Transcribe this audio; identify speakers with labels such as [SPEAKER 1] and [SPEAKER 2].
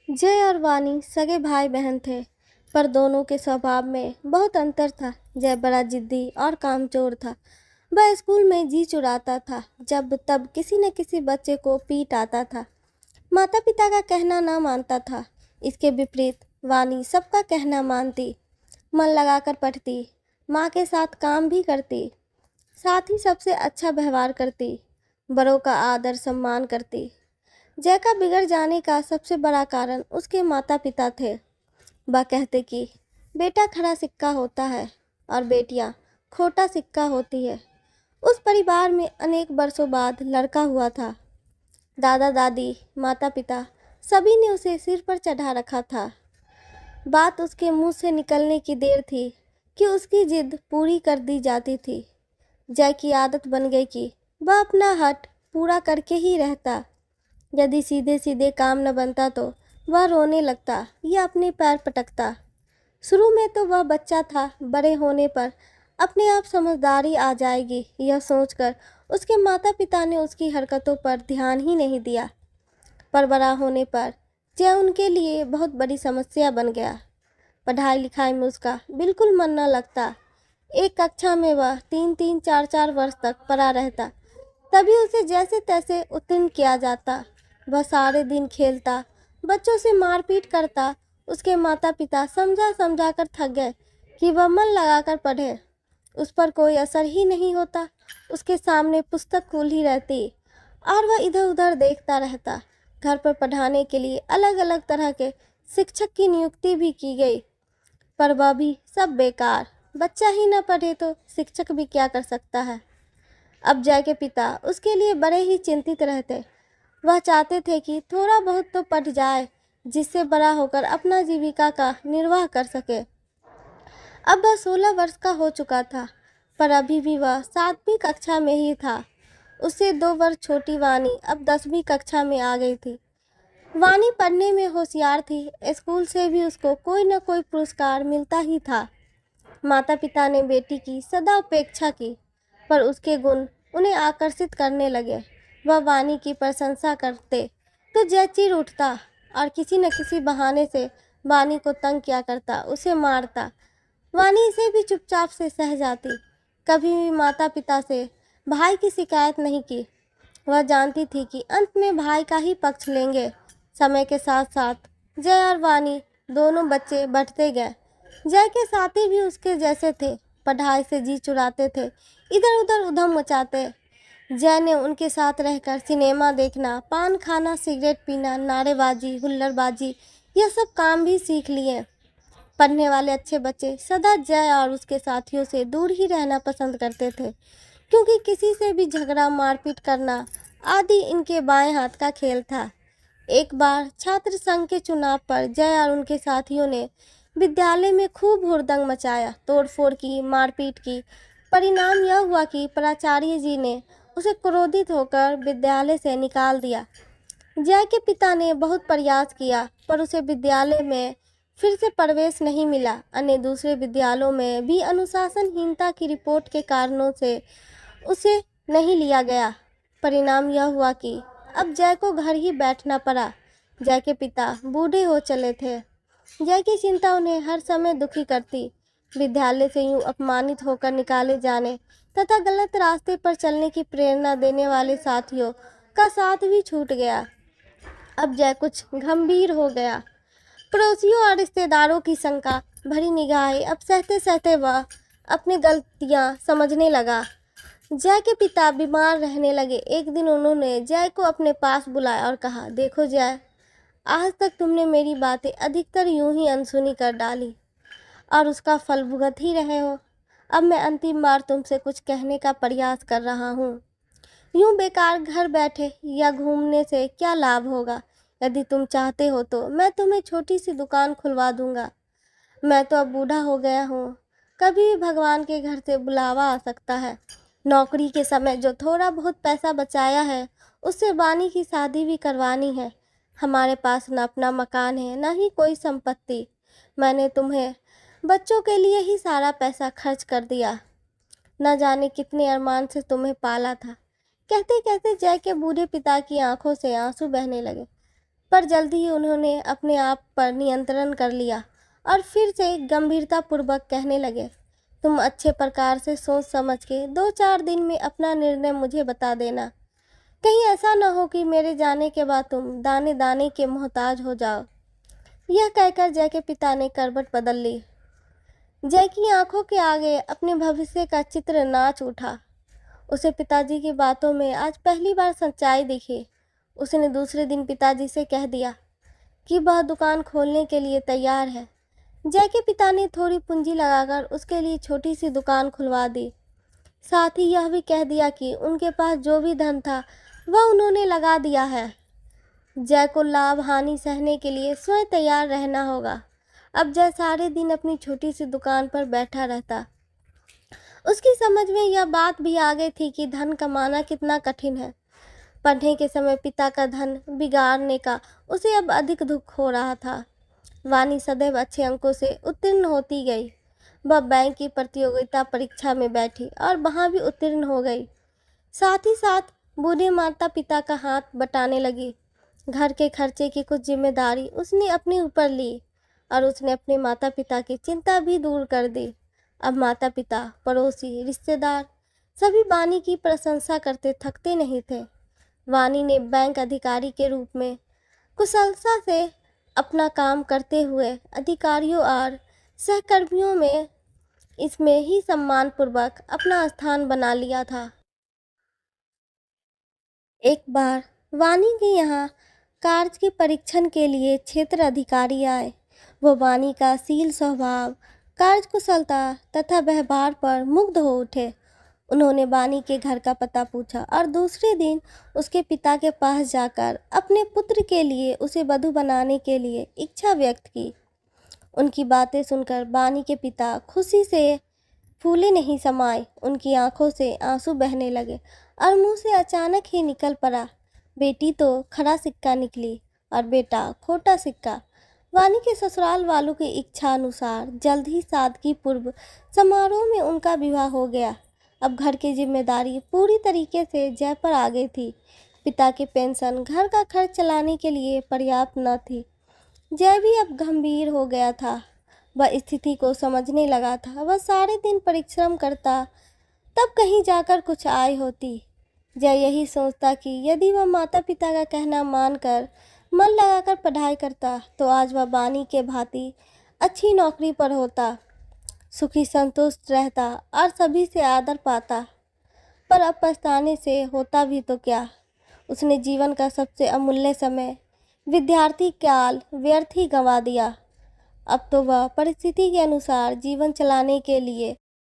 [SPEAKER 1] जय और वानी सगे भाई बहन थे, पर दोनों के स्वभाव में बहुत अंतर था। जय बड़ा जिद्दी और कामचोर था। वह स्कूल में जी चुराता था, जब तब किसी न किसी बच्चे को पीट आता था। माता पिता का कहना ना मानता था। इसके विपरीत वानी सबका कहना मानती, मन लगाकर पढ़ती, माँ के साथ काम भी करती, साथ ही सबसे अच्छा व्यवहार करती, बड़ों का आदर सम्मान करती। जय का बिगड़ जाने का सबसे बड़ा कारण उसके माता पिता थे। वह कहते कि बेटा खरा सिक्का होता है और बेटियां खोटा सिक्का होती है। उस परिवार में अनेक वर्षों बाद लड़का हुआ था। दादा दादी, माता पिता सभी ने उसे सिर पर चढ़ा रखा था। बात उसके मुंह से निकलने की देर थी कि उसकी जिद पूरी कर दी जाती थी। जय की आदत बन गई कि वह अपना हट पूरा करके ही रहता। यदि सीधे सीधे काम न बनता तो वह रोने लगता या अपने पैर पटकता। शुरू में तो वह बच्चा था, बड़े होने पर अपने आप समझदारी आ जाएगी, यह सोचकर उसके माता पिता ने उसकी हरकतों पर ध्यान ही नहीं दिया। पर बड़ा होने पर यह उनके लिए बहुत बड़ी समस्या बन गया। पढ़ाई लिखाई में उसका बिल्कुल मन न लगता। एक कक्षा में वह 3-3, 4-4 वर्ष तक पढ़ा रहता, तभी उसे जैसे तैसे उत्तीर्ण किया जाता। वह सारे दिन खेलता, बच्चों से मारपीट करता। उसके माता पिता समझा समझा कर थक गए कि वह मन लगाकर पढ़े। उस पर कोई असर ही नहीं होता। उसके सामने पुस्तक खुली रहती और वह इधर उधर देखता रहता। घर पर पढ़ाने के लिए अलग अलग तरह के शिक्षक की नियुक्ति भी की गई, पर वह भी सब बेकार। बच्चा ही न पढ़े तो शिक्षक भी क्या कर सकता है। अब जय के पिता उसके लिए बड़े ही चिंतित रहते। वह चाहते थे कि थोड़ा बहुत तो पढ़ जाए, जिससे बड़ा होकर अपना जीविका का निर्वाह कर सके। अब वह 16 वर्ष का हो चुका था, पर अभी भी वह 7वीं कक्षा में ही था। उससे 2 वर्ष छोटी वानी अब 10वीं कक्षा में आ गई थी। वानी पढ़ने में होशियार थी। स्कूल से भी उसको कोई न कोई पुरस्कार मिलता ही था। माता पिता ने बेटी की सदा उपेक्षा की, पर उसके गुण उन्हें आकर्षित करने लगे। वह वानी की प्रशंसा करते तो जय चीर उठता और किसी न किसी बहाने से वानी को तंग किया करता, उसे मारता। वानी इसे भी चुपचाप से सह जाती। कभी भी माता पिता से भाई की शिकायत नहीं की। वह जानती थी कि अंत में भाई का ही पक्ष लेंगे। समय के साथ साथ जय और वानी दोनों बच्चे बढ़ते गए। जय के साथी भी उसके जैसे थे, पढ़ाई से जी चुराते थे, इधर उधर उधम मचाते। जय ने उनके साथ रहकर सिनेमा देखना, पान खाना, सिगरेट पीना, नारेबाजी, हुल्लड़बाजी, यह सब काम भी सीख लिए। पढ़ने वाले अच्छे बच्चे सदा जय और उसके साथियों से दूर ही रहना पसंद करते थे, क्योंकि किसी से भी झगड़ा मारपीट करना आदि इनके बाएं हाथ का खेल था। एक बार छात्र संघ के चुनाव पर जय और उनके साथियों ने विद्यालय में खूब हुड़दंग मचाया, तोड़फोड़ की, मारपीट की। परिणाम यह हुआ कि प्राचार्य जी ने उसे क्रोधित होकर विद्यालय से निकाल दिया। जय के पिता ने बहुत प्रयास किया, पर उसे विद्यालय में फिर से प्रवेश नहीं मिला। अन्य दूसरे विद्यालयों में भी अनुशासनहीनता की रिपोर्ट के कारणों से उसे नहीं लिया गया। परिणाम यह हुआ कि अब जय को घर ही बैठना पड़ा। जय के पिता बूढ़े हो चले थे। जय की चिंता उन्हें हर समय दुखी करती। विद्यालय से यूं अपमानित होकर निकाले जाने तथा गलत रास्ते पर चलने की प्रेरणा देने वाले साथियों का साथ भी छूट गया। अब जय कुछ गंभीर हो गया। पड़ोसियों और रिश्तेदारों की शंका भरी निगाहें अब सहते सहते वह अपनी गलतियां समझने लगा। जय के पिता बीमार रहने लगे। एक दिन उन्होंने जय को अपने पास बुलाया और कहा, देखो जय, आज तक तुमने मेरी बातें अधिकतर यूं ही अनसुनी कर डाली और उसका फल भुगत ही रहे हो। अब मैं अंतिम बार तुमसे कुछ कहने का प्रयास कर रहा हूँ। यूं बेकार घर बैठे या घूमने से क्या लाभ होगा। यदि तुम चाहते हो तो मैं तुम्हें छोटी सी दुकान खुलवा दूंगा। मैं तो अब बूढ़ा हो गया हूँ, कभी भी भगवान के घर से बुलावा आ सकता है। नौकरी के समय जो थोड़ा बहुत पैसा बचाया है, उससे वानी की शादी भी करवानी है। हमारे पास न अपना मकान है, न ही कोई संपत्ति। मैंने तुम्हें बच्चों के लिए ही सारा पैसा खर्च कर दिया। न जाने कितने अरमान से तुम्हें पाला था। कहते कहते जय के बूढ़े पिता की आंखों से आंसू बहने लगे। पर जल्दी ही उन्होंने अपने आप पर नियंत्रण कर लिया और फिर से गंभीरतापूर्वक कहने लगे, तुम अच्छे प्रकार से सोच समझ के 2-4 दिन में अपना निर्णय मुझे बता देना। कहीं ऐसा न हो कि मेरे जाने के बाद तुम दाने दाने के मोहताज हो जाओ। यह कहकर जय के पिता ने करवट बदल ली। जय की आंखों के आगे अपने भविष्य का चित्र नाच उठा। उसे पिताजी की बातों में आज पहली बार सच्चाई दिखी। उसने दूसरे दिन पिताजी से कह दिया कि वह दुकान खोलने के लिए तैयार है। जय के पिता ने थोड़ी पूंजी लगाकर उसके लिए छोटी सी दुकान खुलवा दी। साथ ही यह भी कह दिया कि उनके पास जो भी धन था वह उन्होंने लगा दिया है। जय को लाभ हानि सहने के लिए स्वयं तैयार रहना होगा। अब जय सारे दिन अपनी छोटी सी दुकान पर बैठा रहता। उसकी समझ में यह बात भी आ गई थी कि धन कमाना कितना कठिन है। पढ़ने के समय पिता का धन बिगाड़ने का उसे अब अधिक दुख हो रहा था। वानी सदैव अच्छे अंकों से उत्तीर्ण होती गई। वह बैंक की प्रतियोगिता परीक्षा में बैठी और वहाँ भी उत्तीर्ण हो गई। साथ ही साथ बूढ़े माता पिता का हाथ बटाने लगी। घर के खर्चे की कुछ जिम्मेदारी उसने अपने ऊपर ली और उसने अपने माता पिता की चिंता भी दूर कर दी। अब माता पिता, पड़ोसी, रिश्तेदार सभी वानी की प्रशंसा करते थकते नहीं थे। वानी ने बैंक अधिकारी के रूप में कुशलता से अपना काम करते हुए अधिकारियों और सहकर्मियों में इसमें ही सम्मानपूर्वक अपना स्थान बना लिया था। एक बार वानी के यहाँ कार्य के परीक्षण के लिए क्षेत्र अधिकारी आए। वो वानी का शील स्वभाव, कार्यकुशलता तथा व्यवहार पर मुग्ध हो उठे। उन्होंने वानी के घर का पता पूछा और दूसरे दिन उसके पिता के पास जाकर अपने पुत्र के लिए उसे वधू बनाने के लिए इच्छा व्यक्त की। उनकी बातें सुनकर वानी के पिता खुशी से फूले नहीं समाये। उनकी आंखों से आंसू बहने लगे और मुंह से अचानक ही निकल पड़ा, बेटी तो खरा सिक्का निकली और बेटा खोटा सिक्का। वानी के ससुराल वालों की इच्छा अनुसार जल्द ही सादगी पूर्व समारोह में उनका विवाह हो गया। अब घर की जिम्मेदारी पूरी तरीके से जय पर आ गई थी। पिता की पेंशन घर का खर्च चलाने के लिए पर्याप्त न थी। जय भी अब गंभीर हो गया था। वह स्थिति को समझने लगा था। वह सारे दिन परिश्रम करता, तब कहीं जाकर कुछ आय होती। जय यही सोचता कि यदि वह माता पिता का कहना मानकर मन लगाकर पढ़ाई करता तो आज वह वानी के भांति अच्छी नौकरी पर होता, सुखी संतुष्ट रहता और सभी से आदर पाता। पर अब पछताने से होता भी तो क्या। उसने जीवन का सबसे अमूल्य समय, विद्यार्थी काल व्यर्थ ही गंवा दिया। अब तो वह परिस्थिति के अनुसार जीवन चलाने के लिए